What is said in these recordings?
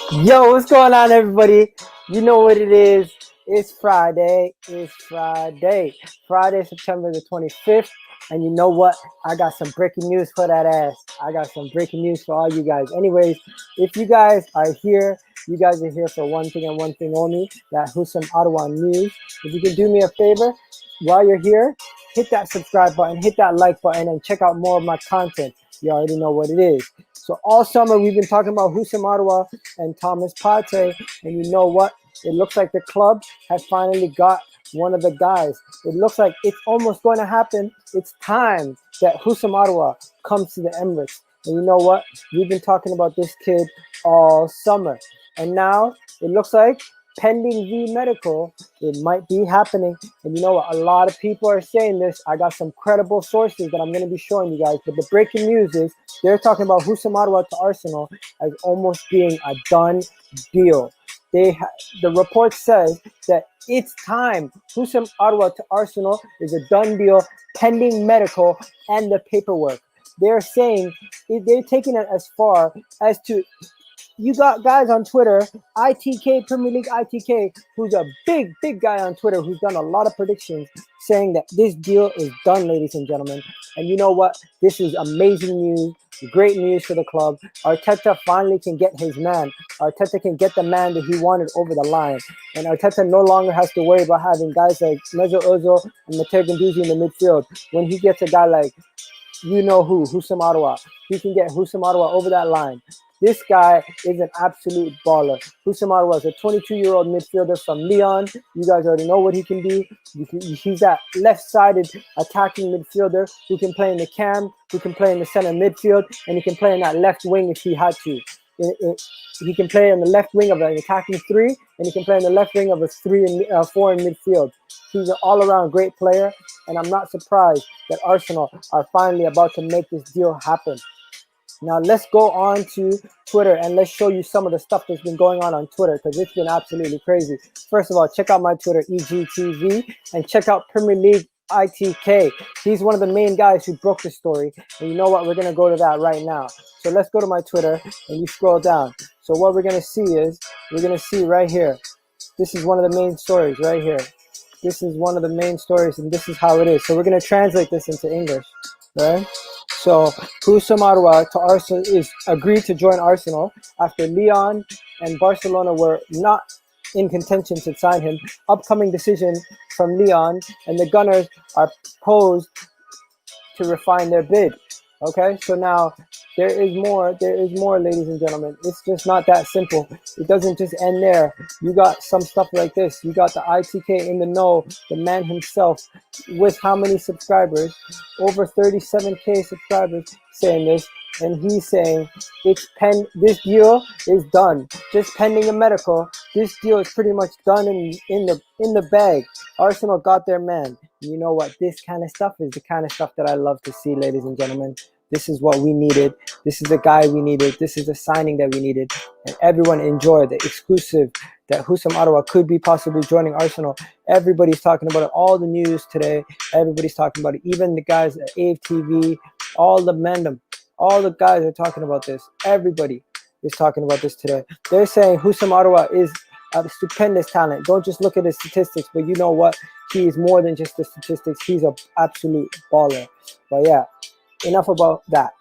Yo, what's going on, everybody? You know what it is. It's Friday. Friday, September the 25th. And you know what? I got some breaking news for that ass. I got some breaking news for all you guys. Anyways, if you guys are here, you guys are here for one thing and one thing only, that Houssem Aouar news. If you can do me a favor, while you're here, hit that subscribe button, hit that like button, and check out more of my content. You already know what it is. So all summer, we've been talking about Houssem Aouar and Thomas Partey, and you know what? It looks like the club has finally got one of the guys. It looks like it's almost going to happen. It's time that Houssem Aouar comes to the Emirates. And you know what? We've been talking about this kid all summer. And now it looks like pending V medical, it might be happening. And you know what? A lot of people are saying this. I got some credible sources that I'm going to be showing you guys. But the breaking news is they're talking about Houssem Aouar to Arsenal as almost being a done deal. The report says that it's time. Houssem Aouar to Arsenal is a done deal, pending medical and the paperwork. They're saying they're taking it as far as to, you got guys on Twitter, ITK, Premier League ITK, who's a big guy on Twitter who's done a lot of predictions, saying that this deal is done, ladies and gentlemen. And you know what? This is amazing news, great news for the club. Arteta finally can get his man. Arteta can get the man that he wanted over the line. And Arteta no longer has to worry about having guys like Mesut Ozil and Matteo Guendouzi in the midfield. When he gets a guy like, you know who, Houssem Aouar, he can get Houssem Aouar over that line. This guy is an absolute baller. Houssem Aouar is a 22-year-old midfielder from Lyon. You guys already know what he can be. He's that left-sided attacking midfielder who can play in the cam, who can play in the center midfield, and he can play in that left wing if he had to. He can play in the left wing of an attacking three, and he can play in the left wing of a 4 in midfield. He's an all-around great player, and I'm not surprised that Arsenal are finally about to make this deal happen. Now let's go on to Twitter and let's show you some of the stuff that's been going on Twitter, because it's been absolutely crazy. First of all, check out my Twitter, EGTV, and check out Premier League ITK. He's one of the main guys who broke the story. And you know what? We're going to go to that right now. So let's go to my Twitter and you scroll down. So what we're going to see is, we're going to see right here. This is one of the main stories right here. This is one of the main stories, and this is how it is. So we're going to translate this into English, right? So Houssem Aouar to Arsenal is agreed to join Arsenal after Lyon and Barcelona were not in contention to sign him. Upcoming decision from Lyon, and the Gunners are posed to refine their bid. Okay, so now there is more, ladies and gentlemen. It's just not that simple. It doesn't just end there. You got some stuff like this. You got the ITK in the know, the man himself, with how many subscribers? Over 37K subscribers saying this, and he's saying this deal is done. Just pending a medical. This deal is pretty much done in the bag. Arsenal got their man. You know what? This kind of stuff is the kind of stuff that I love to see, ladies and gentlemen. This is what we needed. This is the guy we needed. This is the signing that we needed. And everyone enjoyed the exclusive that Houssem Aouar could be possibly joining Arsenal. Everybody's talking about it. All the news today, everybody's talking about it. Even the guys at EGTV, all the mandem, all the guys are talking about this. Everybody is talking about this today. They're saying Houssem Aouar is a stupendous talent. Don't just look at his statistics, but you know what? He is more than just the statistics. He's an absolute baller. But yeah, enough about that.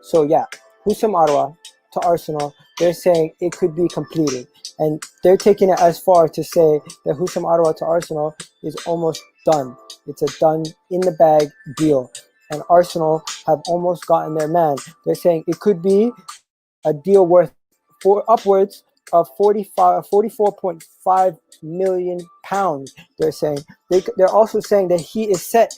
So yeah, Houssem Aouar to Arsenal, they're saying it could be completed. And they're taking it as far to say that Houssem Aouar to Arsenal is almost done. It's a done, in the bag deal. And Arsenal have almost gotten their man. They're saying it could be a deal worth upwards of 44.5 million pounds. They're saying they're also saying that he is set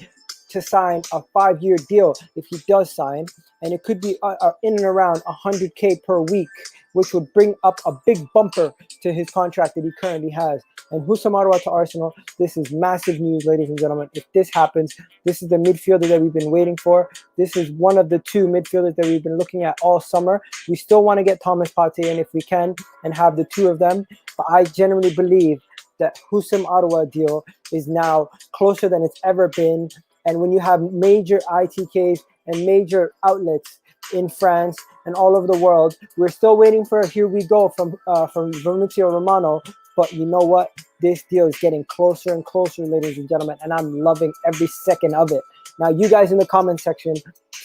to sign a 5-year deal if he does sign, and it could be in and around 100K per week, which would bring up a big bumper to his contract that he currently has. And Houssem Aouar to Arsenal, this is massive news, ladies and gentlemen. If this happens, this is the midfielder that we've been waiting for. This is one of the two midfielders that we've been looking at all summer. We still want to get Thomas Partey in if we can and have the two of them, but I genuinely believe that Houssem Aouar deal is now closer than it's ever been. And when you have major ITKs and major outlets in France and all over the world. We're still waiting for Here We Go from Vermizio Romano, but you know what? This deal is getting closer and closer, ladies and gentlemen, and I'm loving every second of it. Now, you guys in the comment section,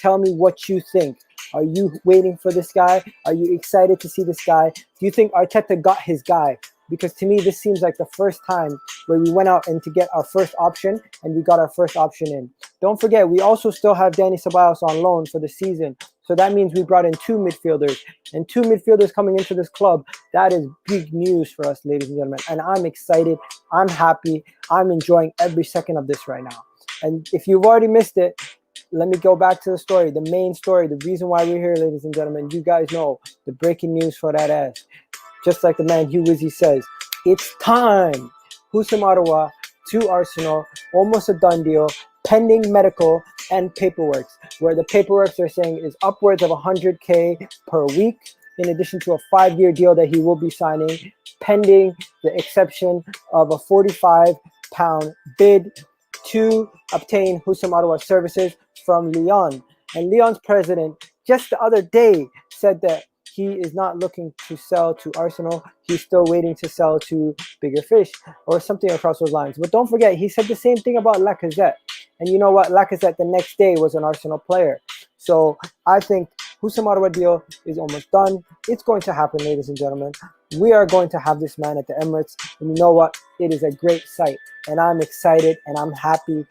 tell me what you think. Are you waiting for this guy? Are you excited to see this guy? Do you think Arteta got his guy? Because to me, this seems like the first time where we went out and to get our first option, and we got our first option in. Don't forget, we also still have Dani Ceballos on loan for the season. So that means we brought in 2 midfielders, and 2 midfielders coming into this club. That is big news for us, ladies and gentlemen. And I'm excited. I'm happy. I'm enjoying every second of this right now. And if you've already missed it, let me go back to the story, the main story, the reason why we're here, ladies and gentlemen. You guys know the breaking news for that ass. Just like the man Hugh Wizzy says, it's time. Houssem Aouar to Arsenal, almost a done deal, pending medical and paperwork, where the paperwork they're saying is upwards of 100K per week, in addition to a 5-year deal that he will be signing, pending the exception of a £45 bid to obtain Houssem Aouar's services from Lyon. And Lyon's president just the other day said that he is not looking to sell to Arsenal. He's still waiting to sell to bigger fish or something across those lines. But don't forget, he said the same thing about Lacazette. And you know what? Lacazette the next day was an Arsenal player. So I think Houssem Aouar deal is almost done. It's going to happen, ladies and gentlemen. We are going to have this man at the Emirates. And you know what? It is a great sight. And I'm excited and I'm happy.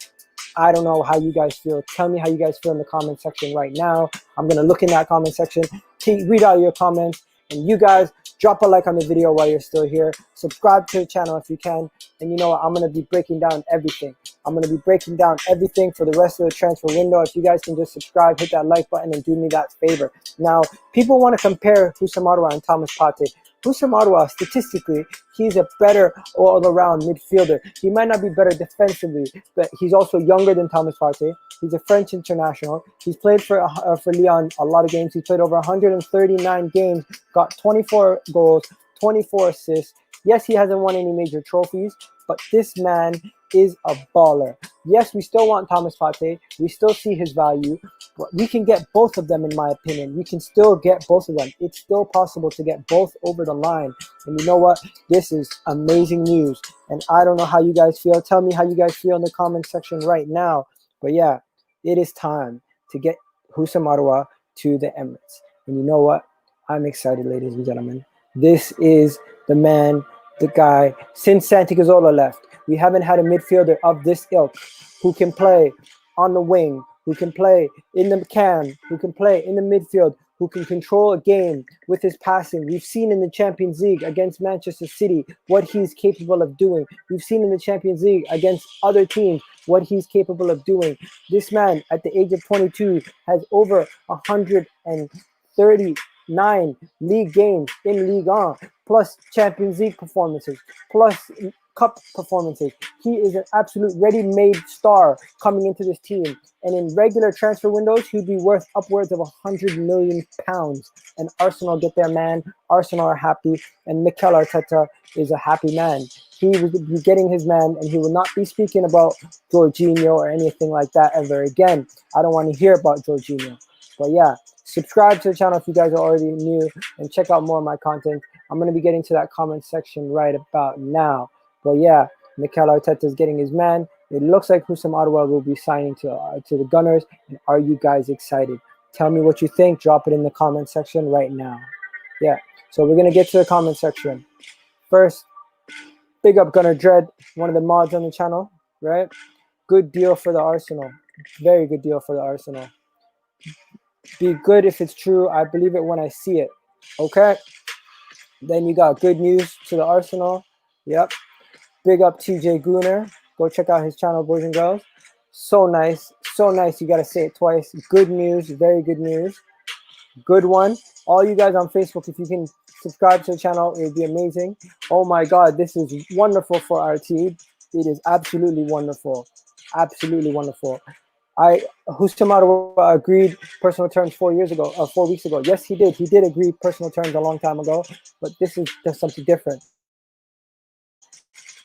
I don't know how you guys feel. Tell me how you guys feel in the comment section right now. I'm going to look in that comment section, read out your comments, and you guys drop a like on the video while you're still here. Subscribe to the channel if you can. And you know what? I'm going to be breaking down everything. I'm going to be breaking down everything for the rest of the transfer window. If you guys can just subscribe, hit that like button, and do me that favor. Now, people want to compare Houssem Aouar and Thomas Partey. Houssem Aouar, statistically, he's a better all-around midfielder. He might not be better defensively, but he's also younger than Thomas Partey. He's a French international. He's played for Lyon a lot of games. He played over 139 games, got 24 goals, 24 assists. Yes, he hasn't won any major trophies, but this man is a baller. Yes, we still want Thomas Partey. We still see his value. But we can get both of them, in my opinion. We can still get both of them. It's still possible to get both over the line. And you know what? This is amazing news. And I don't know how you guys feel. Tell me how you guys feel in the comment section right now. But yeah, it is time to get Houssem Aouar to the Emirates. And you know what? I'm excited, ladies and gentlemen. This is the man, the guy. Since Santi Cazorla left, we haven't had a midfielder of this ilk who can play on the wing, who can play in the cam, who can play in the midfield, who can control a game with his passing. We've seen in the Champions League against Manchester City what he's capable of doing. We've seen in the Champions League against other teams what he's capable of doing. This man, at the age of 22, has over 139 league games in Ligue 1, plus Champions League performances, plus cup performances. He is an absolute ready-made star coming into this team. And in regular transfer windows, he'd be worth upwards of £100 million. And Arsenal get their man. Arsenal are happy. And Mikel Arteta is a happy man. He will be getting his man, and he will not be speaking about Jorginho or anything like that ever again. I don't want to hear about Jorginho. But yeah, subscribe to the channel if you guys are already new, and check out more of my content. I'm going to be getting to that comment section right about now. But yeah, Mikel Arteta is getting his man. It looks like Houssem Aouar will be signing to the Gunners. And are you guys excited? Tell me what you think. Drop it in the comment section right now. Yeah, so we're going to get to the comment section. First, big up Gunner Dread, one of the mods on the channel, right? Good deal for the Arsenal. Very good deal for the Arsenal. Be good if it's true. I believe it when I see it. Okay? Then you got good news to the Arsenal. Yep. Big up TJ Gooner. Go check out his channel, boys and girls. So nice. So nice. You got to say it twice. Good news. Very good news. Good one. All you guys on Facebook, if you can subscribe to the channel, it would be amazing. Oh my God, this is wonderful for our team. It is absolutely wonderful. Absolutely wonderful. Houssem Aouar agreed personal terms 4 weeks ago. Yes, he did. He did agree personal terms a long time ago, but this is just something different.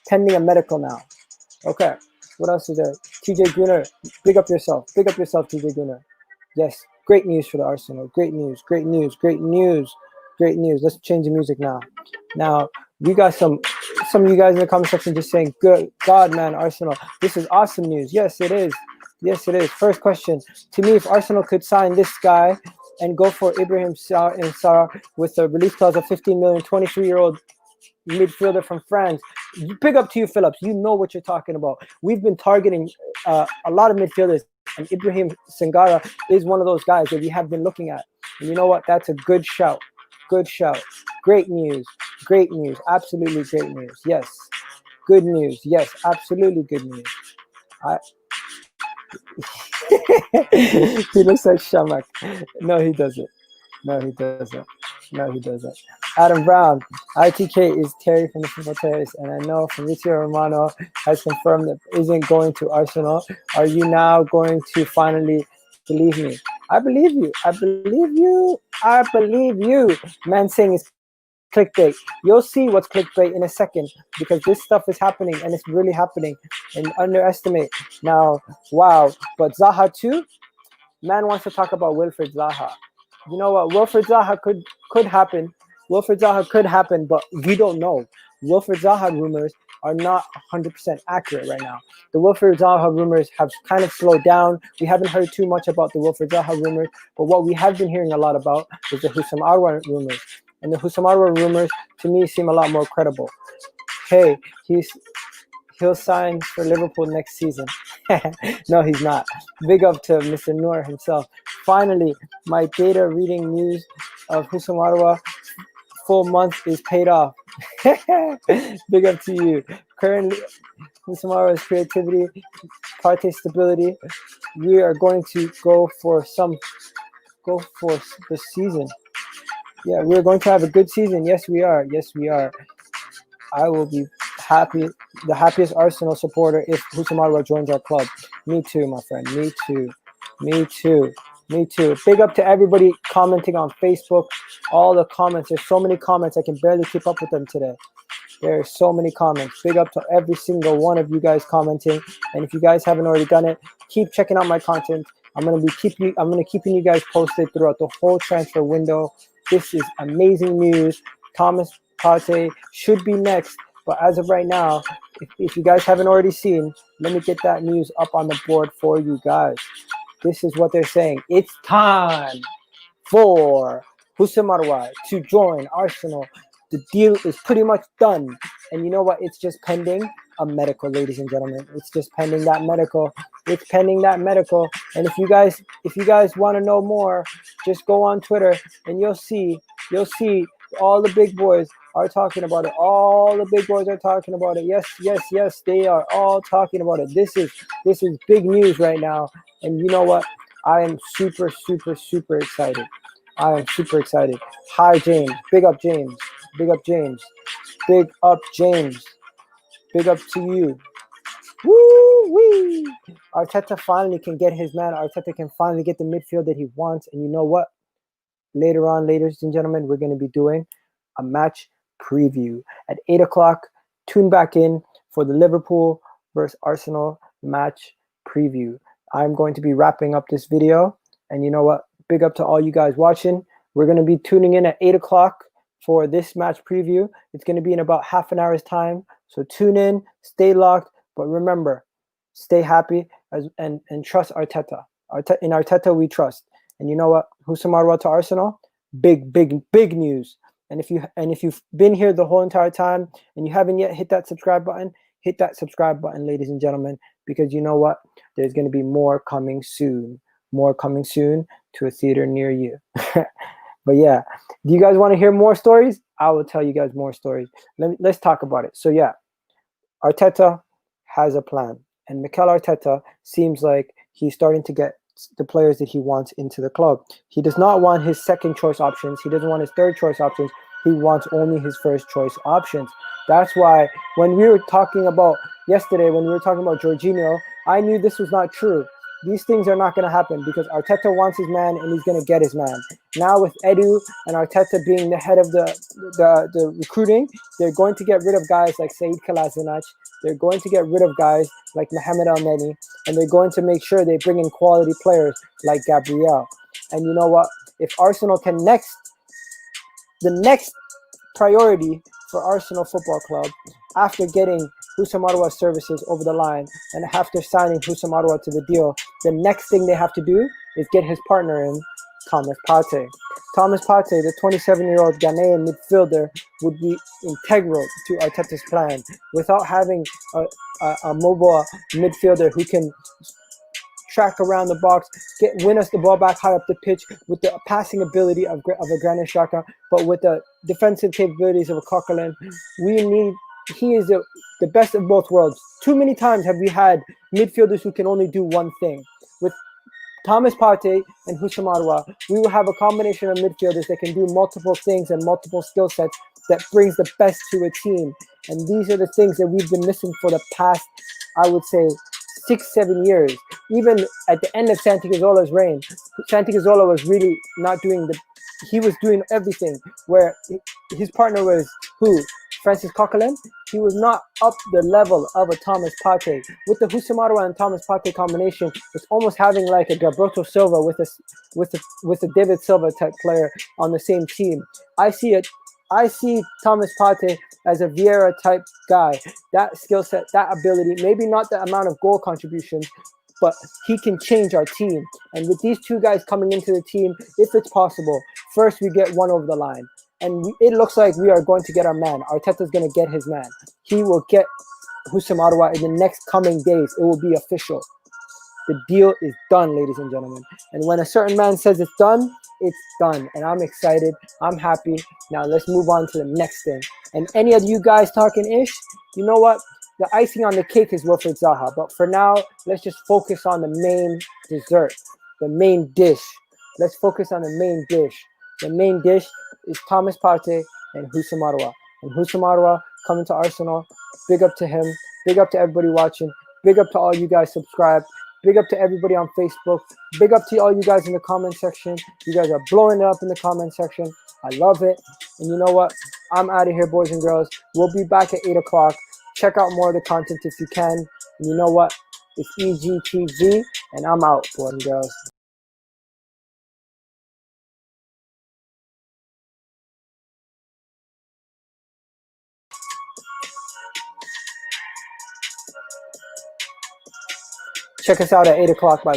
Pending a medical now. Okay. What else is there? TJ Gunner, big up yourself. Big up yourself, TJ Gunner. Yes, Great news for the Arsenal. Great news. Great news. Great news. Great news. Let's change the music now. Now we got some of you guys in the comment section just saying, "Good God, man, Arsenal! This is awesome news." Yes, it is. Yes, it is. First question to me: if Arsenal could sign this guy and go for Ibrahim Sarr with a release clause of 15 million, 23-year-old midfielder from France. Big up to you, Phillips. You know what you're talking about. We've been targeting a lot of midfielders, and Ibrahim Sangara is one of those guys that we have been looking at. And you know what? That's a good shout. Good shout. Great news. Great news. Absolutely great news. Yes. Good news. Yes. Absolutely good news. He looks like Shamak. No, he doesn't. No, he doesn't. No, he doesn't. Adam Brown, ITK is Terry from the Football Terrace, and I know Fabrizio Romano has confirmed that isn't going to Arsenal. Are you now going to finally believe me? I believe you. I believe you. I believe you. Man saying it's clickbait. You'll see what's clickbait in a second because this stuff is happening and it's really happening. And underestimate. Now, wow. But Zaha too? Man wants to talk about Wilfried Zaha. You know what? Wilfried Zaha could happen. Wilfried Zaha could happen, but we don't know. Wilfried Zaha rumors are not 100% accurate right now. The Wilfried Zaha rumors have kind of slowed down. We haven't heard too much about the Wilfried Zaha rumors, but what we have been hearing a lot about is the Houssem Aouar rumors. And the Houssem Aouar rumors, to me, seem a lot more credible. Hey, he'll sign for Liverpool next season. No, he's not. Big up to Mr. Noor himself. Finally, my data reading news of Houssem Aouar full month is paid off. Big up to you. Currently, Houssem Aouar's creativity, Partey stability. We are going to go for the season. Yeah, we're going to have a good season. Yes, we are. Yes, we are. I will be happy, the happiest Arsenal supporter if Houssem Aouar joins our club. Me too, my friend. Me too. Me too. Me too. Big up to everybody commenting on Facebook. All the comments. There's so many comments. I can barely keep up with them today. There are so many comments. Big up to every single one of you guys commenting. And if you guys haven't already done it, keep checking out my content. I'm gonna keeping you guys posted throughout the whole transfer window. This is amazing news. Thomas Partey should be next, but as of right now, if you guys haven't already seen, let me get that news up on the board for you guys. This is what they're saying. It's time for Houssem Aouar to join Arsenal. The deal is pretty much done. And you know what? It's just pending a medical, ladies and gentlemen. It's just pending that medical. It's pending that medical. And if you guys want to know more, just go on Twitter and you'll see all the big boys are talking about it. All the big boys are talking about it. Yes, they are all talking about it. This is big news right now. And you know what? I am super excited. I am super excited. Hi, James. Big up, James. Big up, James. Big up, James. Big up to you. Woo-wee. Arteta finally can get his man. Arteta can finally get the midfield that he wants. And you know what? Later on, ladies and gentlemen, we're going to be doing a match preview at 8 o'clock. Tune back in for the Liverpool versus Arsenal match preview. I'm going to be wrapping up this video. And you know what? Big up to all you guys watching. We're going to be tuning in at 8 o'clock for this match preview. It's going to be in about half an hour's time. So tune in, stay locked. But remember, stay happy and trust Arteta. In Arteta, we trust. And you know what? Houssem Aouar to Arsenal? Big news. And if you've been here the whole entire time and you haven't yet hit that subscribe button, ladies and gentlemen, because you know what? There's going to be more coming soon. More coming soon to a theater near you. But yeah, do you guys want to hear more stories? I will tell you guys more stories. Let's talk about it. So yeah, Arteta has a plan. And Mikel Arteta seems like he's starting to get the players that he wants into the club. He does not want his second choice options. He doesn't want his third choice options. He wants only his first choice options. That's why when we were talking about yesterday, when we were talking about Jorginho, I knew this was not true. These things are not going to happen because Arteta wants his man and he's going to get his man. Now with Edu and Arteta being the head of the recruiting, they're going to get rid of guys like Said Kolasinac. They're going to get rid of guys like Mohamed El Neni, and they're going to make sure they bring in quality players like Gabriel. And you know what? If Arsenal can the next priority for Arsenal Football Club, after getting Houssem Aouar's services over the line and after signing Houssem Aouar to the deal, the next thing they have to do is get his partner in, Thomas Partey. Thomas Partey, the 27-year-old Ghanaian midfielder, would be integral to Arteta's plan. Without having a mobile midfielder who can track around the box, win us the ball back high up the pitch with the passing ability of a Granit Xhaka, but with the defensive capabilities of a Coquelin, he is the best of both worlds. Too many times have we had midfielders who can only do one thing. With Thomas Partey and Houssem Aouar, we will have a combination of midfielders that can do multiple things and multiple skill sets that brings the best to a team. And these are the things that we've been missing for the past, I would say, 6-7 years. Even at the end of Santi Cazzola's reign, Santi Cazzola was really not doing he was doing everything, where his partner was who? Francis Coquelin. He was not up the level of a Thomas Partey. With the Houssem Aouar and Thomas Partey combination, it's almost having like a Gabriel Silva with a David Silva type player on the same team. I see Thomas Partey as a Vieira type guy. That skill set, that ability, maybe not the amount of goal contribution, but he can change our team. And with these two guys coming into the team, if it's possible, first we get one over the line. And it looks like we are going to get our man. Arteta's going to get his man. He will get Houssem Aouar in the next coming days. It will be official. The deal is done, ladies and gentlemen. And when a certain man says it's done, it's done. And I'm excited. I'm happy. Now let's move on to the next thing. And any of you guys talking ish, you know what? The icing on the cake is Wilfried Zaha. But for now, let's just focus on the main dessert, the main dish. Let's focus on the main dish. The main dish is Thomas Partey and Houssem Aouar. And Houssem Aouar coming to Arsenal. Big up to him. Big up to everybody watching. Big up to all you guys subscribed. Big up to everybody on Facebook. Big up to all you guys in the comment section. You guys are blowing it up in the comment section. I love it. And you know what? I'm out of here, boys and girls. We'll be back at 8 o'clock. Check out more of the content if you can. And you know what? It's EGTV, and I'm out, boys and girls. Check us out at 8 o'clock, by the way.